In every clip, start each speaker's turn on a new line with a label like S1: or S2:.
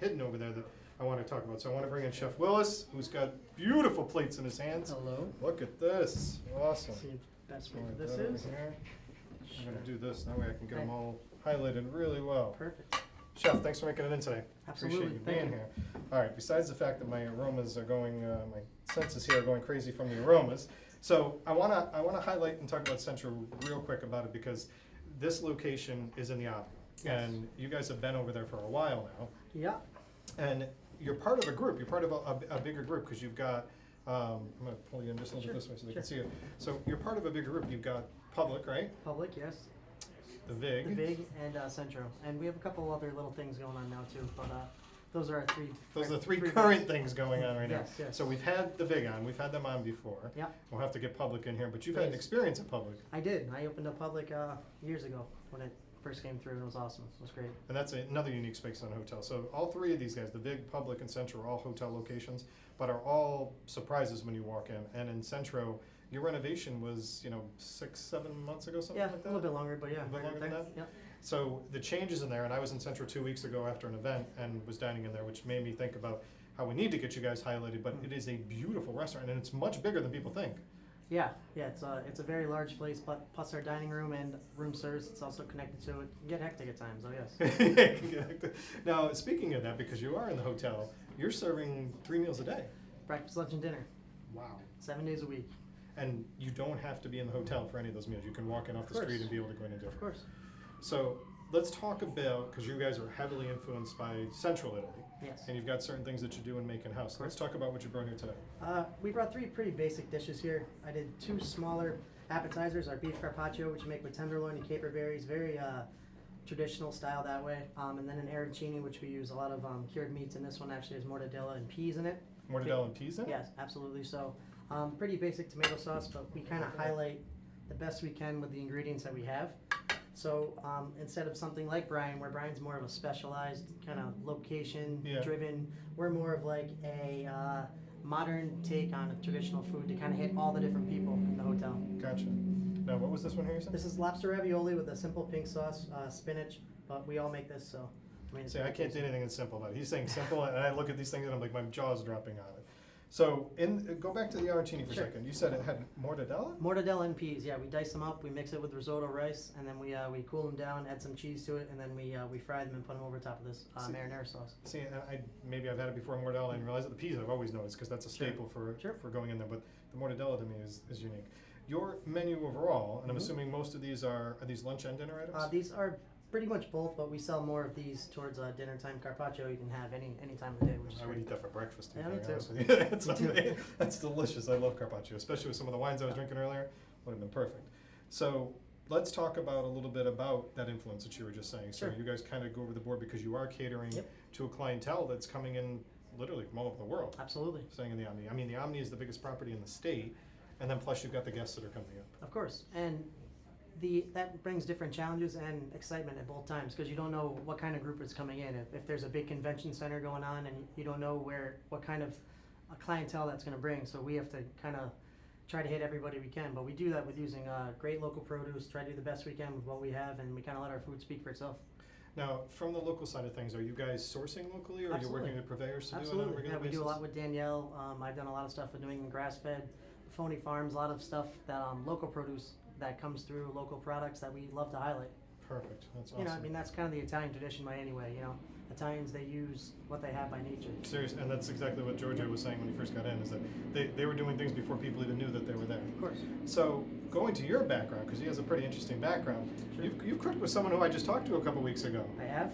S1: hidden over there that I want to talk about. So I want to bring in Chef Willis, who's got beautiful plates in his hands.
S2: Hello.
S1: Look at this. Awesome.
S2: See best way
S1: Like
S2: for this
S1: that over
S2: is.
S1: here. I'm
S2: Sure.
S1: going to do this. That way I can get them all highlighted really well.
S2: Perfect.
S1: Chef, thanks for making it in today.
S2: Absolutely.
S1: Appreciate you
S2: Thank
S1: being
S2: you.
S1: here. All right, besides the fact that my aromas are going, my senses here are going crazy from the aromas. So I wanna highlight and talk about Central real quick about it because this location is in the Omni.
S2: Yes.
S1: And you guys have been over there for a while now.
S2: Yeah.
S1: And you're part of a group, you're part of a bigger group because you've got, I'm gonna pull you in just a little bit this way so they can see it. So you're part of a bigger group, you've got Public, right?
S2: Public, yes.
S1: The Vig.
S2: The Big and Centro. And we have a couple other little things going on now too, but those are our three.
S1: Those are the three
S2: bigs.
S1: current things going on right now.
S2: Yes, yes.
S1: So we've had the Vig on, we've had them on before.
S2: Yep.
S1: We'll have to get Public in here, but you've had an
S2: Yes.
S1: experience at Public,
S2: I did. I opened up Public years ago when it first came through. It was awesome. It was great.
S1: and that's another unique space in a hotel. So all three of these guys, the Vig, Public, and Centro, are all hotel locations, but are all surprises when you walk in. And in Centro, your renovation was, 6, 7 months ago, something
S2: Yeah,
S1: like
S2: a
S1: that?
S2: little bit longer, but yeah.
S1: A bit
S2: right
S1: longer than
S2: there.
S1: that?
S2: Yep.
S1: So the changes in there, and I was in Centro 2 weeks ago after an event and was dining in there, which made me think about how we need to get you guys highlighted, but it is a beautiful restaurant, and it's much bigger than people think.
S2: Yeah, it's a very large place, but plus our dining room and room service, it's also connected to it. Can get hectic at times, oh yes.
S1: Now, speaking of that, because you are in the hotel, you're serving 3 meals a day.
S2: Breakfast, lunch, and dinner,
S1: Wow.
S2: 7 days a week.
S1: And you don't have to be in the hotel for any of those meals. You can walk in off the
S2: Of
S1: street
S2: course.
S1: and be able to go in and do it.
S2: Of course.
S1: So let's talk about, because you guys are heavily influenced by Central Italy,
S2: Yes.
S1: and you've got certain things that you do and make in-house. Let's talk about what you brought here today.
S2: We brought 3 pretty basic dishes here. I did 2 smaller appetizers, our beef carpaccio, which we make with tenderloin and caper berries, very traditional style that way. And then an arancini, which we use a lot of cured meats, and this one actually has mortadella and peas in it.
S1: Mortadella and peas in it?
S2: Yes, absolutely. So pretty basic tomato sauce, but we kind of highlight the best we can with the ingredients that we have. So instead of something like Brian, where Brian's more of a specialized kind of location driven, we're more of like a modern take on a traditional food to kind of hit all the different people in the hotel.
S1: Gotcha. Now, what was this one here you said?
S2: This is lobster ravioli with a simple pink sauce, spinach, but we all make this, so. it's
S1: See, I
S2: very
S1: can't do
S2: tasty.
S1: anything that's simple about it. He's saying simple, and I look at these things and I'm like, my jaw's dropping on it. So, go back to the arancini for a
S2: Sure.
S1: second. You said it had mortadella?
S2: Mortadella and peas, yeah. We dice them up, we mix it with risotto rice, and then we cool them down, add some cheese to it, and then we fry them and put them over top of this
S1: See-
S2: marinara sauce.
S1: See, maybe I've had it before mortadella. I didn't realize it. The peas I've always noticed because that's a
S2: Sure.
S1: staple for
S2: Sure.
S1: going in there. But the mortadella to me is unique. Your menu overall, and I'm
S2: Mhm.
S1: assuming most of these are these lunch and dinner items?
S2: These are pretty much both, but we sell more of these towards dinner time. Carpaccio you can have any time of the day, which is
S1: I would
S2: great.
S1: eat that for breakfast. To be
S2: Yeah, me
S1: very
S2: too.
S1: honest with you. It's
S2: Me too.
S1: amazing. That's delicious. I love carpaccio, especially with some of the wines I was drinking earlier. Would have been perfect. So let's talk about a little bit about that influence that you were just saying. So
S2: Sure.
S1: you guys kind of go over the board because you are catering
S2: Yep.
S1: to a clientele that's coming in literally from all over the world.
S2: Absolutely,
S1: Staying in the Omni. I mean, the Omni is the biggest property in the state, and then plus you've got the guests that are coming in.
S2: of course, and that brings different challenges and excitement at both times because you don't know what kind of group is coming in. If there's a big convention center going on and you don't know what kind of a clientele that's going to bring, so we have to kind of try to hit everybody we can. But we do that with using great local produce, try to do the best we can with what we have, and we kind of let our food speak for itself.
S1: Now, from the local side of things, are you guys sourcing locally, or are you
S2: Absolutely.
S1: working with purveyors to do it on a
S2: Absolutely,
S1: regular
S2: yeah, we
S1: basis?
S2: do a lot with Danielle. I've done a lot of stuff with New England grass-fed, Phony Farms, a lot of stuff that local produce that comes through, local products that we love to highlight.
S1: Perfect. That's awesome.
S2: You know, I mean, that's kind of the Italian tradition by anyway, you know. Italians, they use what they have by nature.
S1: Seriously, and that's exactly what Giorgio was saying when he first got in, is that they were doing things before people even knew that they were there.
S2: Of course.
S1: So, going to your background, because he has a pretty interesting background,
S2: Sure.
S1: you've cooked with someone who I just talked to a couple weeks ago.
S2: I have.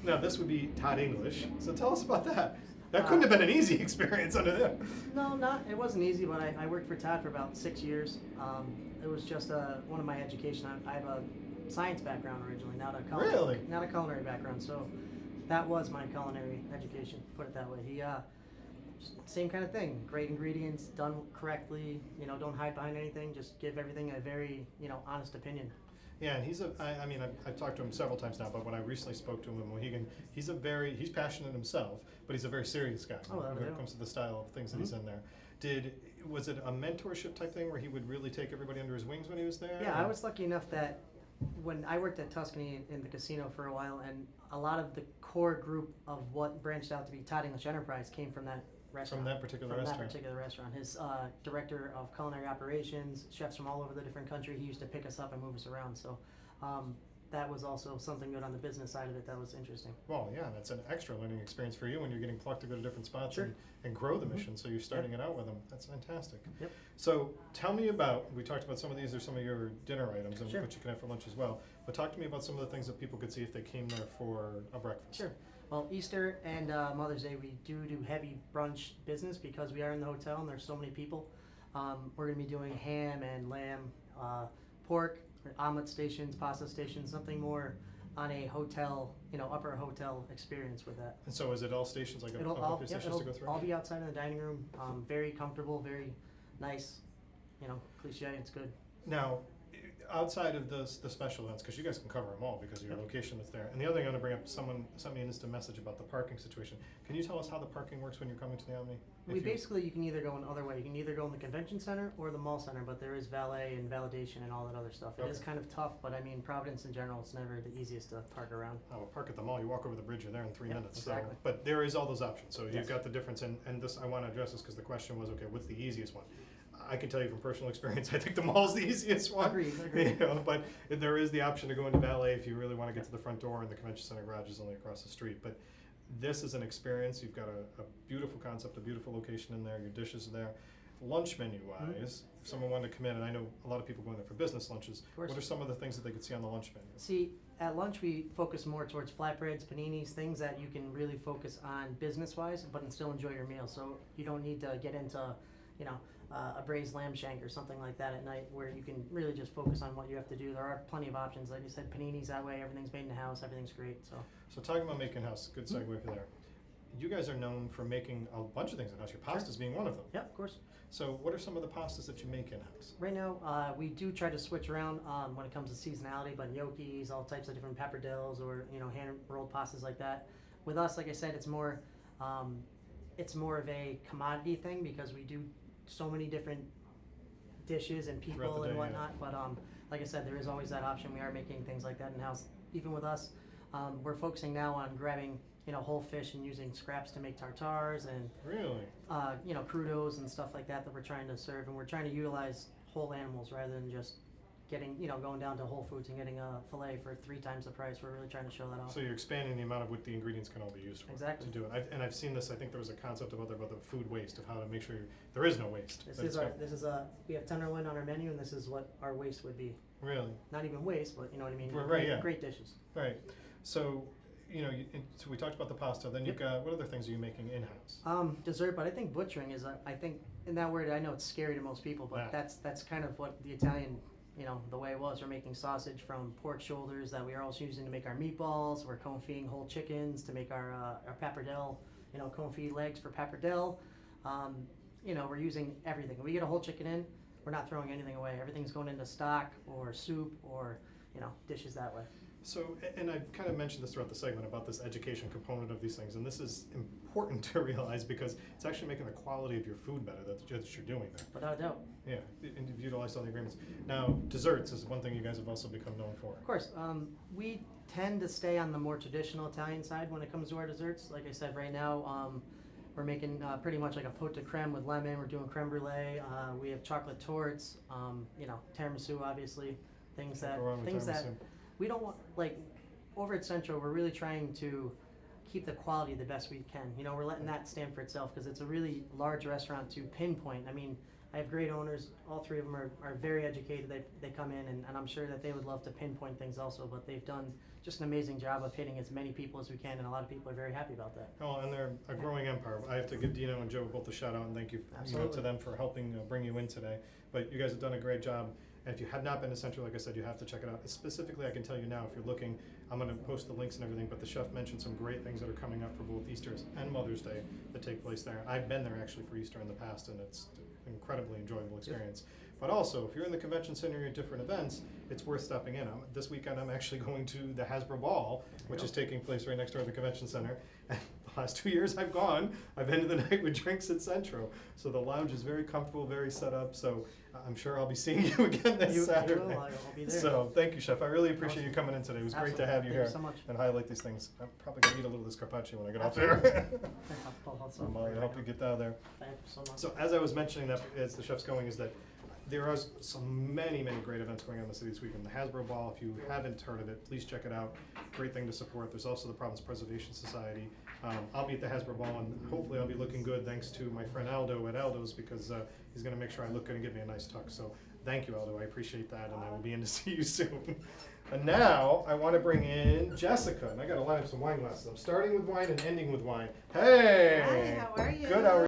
S1: Now, this would be Todd English, so tell us about that. That couldn't have been an easy experience under them.
S2: No, it wasn't easy, but I worked for Todd for about 6 years. It was just one of my education. I have a science background originally, not a culinary background. So that was my culinary education, put it that way. He same kind of thing. Great ingredients, done correctly. You know, don't hide behind anything. Just give everything a very honest opinion.
S1: Yeah, and I've talked to him several times now, but when I recently spoke to him in Mohegan, he's passionate himself, but he's a very serious guy
S2: Oh,
S1: when
S2: yeah.
S1: it comes to the style of things that he's in there. Was it a mentorship type thing where he would really take everybody under his wings when he was there?
S2: Yeah,
S1: or-
S2: I was lucky enough that when I worked at Tuscany in the casino for a while, and a lot of the core group of what branched out to be Todd English Enterprise came from that restaurant.
S1: From that particular
S2: From
S1: restaurant.
S2: that particular restaurant. His director of culinary operations, chefs from all over the different country, he used to pick us up and move us around. So that was also something good on the business side of it that was interesting.
S1: Well, yeah, that's an extra learning experience for you when you're getting plucked to go to different spots
S2: Sure.
S1: and grow the mission. So you're starting it out with them. That's fantastic.
S2: Yep.
S1: So tell me about, we talked about some of these are some of your dinner items and
S2: Sure.
S1: what you can have for lunch as well. But talk to me about some of the things that people could see if they came there for a breakfast.
S2: Sure. Well, Easter and Mother's Day, we do heavy brunch business because we are in the hotel and there's so many people. We're going to be doing ham and lamb, pork, omelet stations, pasta stations, something more on a hotel, upper hotel experience with that.
S1: And so is it all stations, like a
S2: It'll
S1: buffet stations to go through?
S2: all be outside in the dining room. Very comfortable, very nice. Cliche. It's good.
S1: Now, outside of the special events, because you guys can cover them all because of your
S2: Yep.
S1: location that's there. And the other thing I want to bring up, someone sent me an instant message about the parking situation. Can you tell us how the parking works when you're coming to the Omni?
S2: You can either go another way. You can either go in the convention center or the mall center, but there is valet and validation and all that other stuff. It is
S1: Okay.
S2: kind of tough, but I mean, Providence in general, it's never the easiest to park around.
S1: Well, park at the mall, you walk over the bridge, you're there in 3
S2: Yep,
S1: minutes.
S2: exactly.
S1: So, but there is all those options. So
S2: Yes.
S1: you've got the difference, and this, I want to address this because the question was, okay, what's the easiest one? I can tell you from personal experience, I think the mall's the easiest one.
S2: Agreed.
S1: But there is the option to go into valet if you really want to get to the front door, and the convention center garage is only across the street. But this is an experience. You've got a beautiful concept, a beautiful location in there. Your dishes are there. Lunch menu wise, if someone wanted to come in, and I know a lot of people go in there for business lunches,
S2: course.
S1: what are some of the things that they could see on the lunch menu?
S2: See, at lunch we focus more towards flatbreads, paninis, things that you can really focus on business-wise, but still enjoy your meal. So you don't need to get into, a braised lamb shank or something like that at night, where you can really just focus on what you have to do. There are plenty of options. Like you said, paninis that way, everything's made in the house, everything's great.
S1: So talking about making house, good segue for there. You guys are known for making a bunch of things in house. Your pastas being one of them.
S2: Yeah, of course.
S1: So what are some of the pastas that you make in house?
S2: Right now, we do try to switch around when it comes to seasonality, but gnocchis, all types of different pappardelles, or hand rolled pastas like that. With us, like I said, it's more of a commodity thing because we do so many different dishes and
S1: Throughout
S2: people
S1: the day,
S2: and
S1: yeah.
S2: whatnot. But like I said, there is always that option. We are making things like that in house. Even with us, we're focusing now on grabbing whole fish and using scraps to make tartars and
S1: Really?
S2: crudos and stuff like that we're trying to serve, and we're trying to utilize whole animals rather than just getting going down to Whole Foods and getting a fillet for 3 times the price. We're really trying to show that off.
S1: So you're expanding the amount of what the ingredients can all be used for.
S2: Exactly.
S1: To do it. I've seen this. I think there was a concept about the food waste, of how to make sure there is no waste.
S2: We have tenderloin on our menu, and this is what our waste would be.
S1: Really?
S2: Not even waste, but you know what I mean.
S1: Right, yeah.
S2: Great dishes.
S1: Right. So so we talked about the pasta. Then you've got, what other things are you making in house?
S2: Dessert, but I think butchering is I think in that word, I know it's scary to most people, but
S1: Yeah.
S2: that's kind of what the Italian, the way it was. We're making sausage from pork shoulders that we are also using to make our meatballs. We're confit whole chickens to make our pappardelle, confit legs for pappardelle. We're using everything. We get a whole chicken in, we're not throwing anything away. Everything's going into stock or soup or, dishes that way.
S1: So, and I kind of mentioned this throughout the segment about this education component of these things, and this is important to realize because it's actually making the quality of your food better that you're doing there.
S2: Without a doubt.
S1: Yeah, and you've utilized all the agreements. Now, desserts is one thing you guys have also become known for.
S2: Of course, we tend to stay on the more traditional Italian side when it comes to our desserts. Like I said, right now we're making pretty much like a pot de creme with lemon. We're doing creme brulee. We have chocolate torts. Tiramisu, obviously. Things that we don't want, like, over at Centro, we're really trying to keep the quality the best we can. We're letting that stand for itself because it's a really large restaurant to pinpoint. I mean, I have great owners. All 3 of them are very educated. They come in, and I'm sure that they would love to pinpoint things also, but they've done just an amazing job of hitting as many people as we can, and a lot of people are very happy about that.
S1: Oh, and they're a growing empire. I have to give Dino and Joe both a shout out and thank you, to them for helping bring you in today. But you guys have done a great job. And if you had not been to Central, like I said, you have to check it out. Specifically, I can tell you now, if you're looking, I'm going to post the links and everything, but the chef mentioned some great things that are coming up for both Easter's and Mother's Day that take place there. I've been there actually for Easter in the past, and it's an incredibly enjoyable experience. But also, if you're in the convention center at different events, it's worth stopping in. This weekend, I'm actually going to the Hasbro Ball, which is taking place right next door at the convention center. And the last 2 years I've gone, I've ended the night with drinks at Centro. So the lounge is very comfortable, very set up. So I'm sure I'll be seeing you again this Saturday.
S2: You will, I'll be there.
S1: So thank you, Chef. I really appreciate you coming in today. It was great to
S2: Absolutely.
S1: have you
S2: Thank you
S1: here
S2: so much.
S1: and highlight these things. I'm probably going to eat a little of this carpaccio when I get off
S2: Absolutely.
S1: there.
S2: I'll
S1: So Molly, I hope you get down there.
S2: Thank you so much.
S1: So as I was mentioning that as the chef's going is that there are many great events going on in the city this weekend. The Hasbro Ball, if you haven't heard of it, please check it out. Great thing to support. There's also the Province Preservation Society. I'll be at the Hasbro Ball, and hopefully I'll be looking good thanks to my friend Aldo at Aldo's, because he's going to make sure I look good and give me a nice tuck. So thank you, Aldo. I appreciate that, and I will be in to see you soon. And now I want to bring in Jessica, and I got to line up some wine glasses. I'm starting with wine and ending with wine. Hey!
S3: Hi, how are you?
S1: Good. How are you?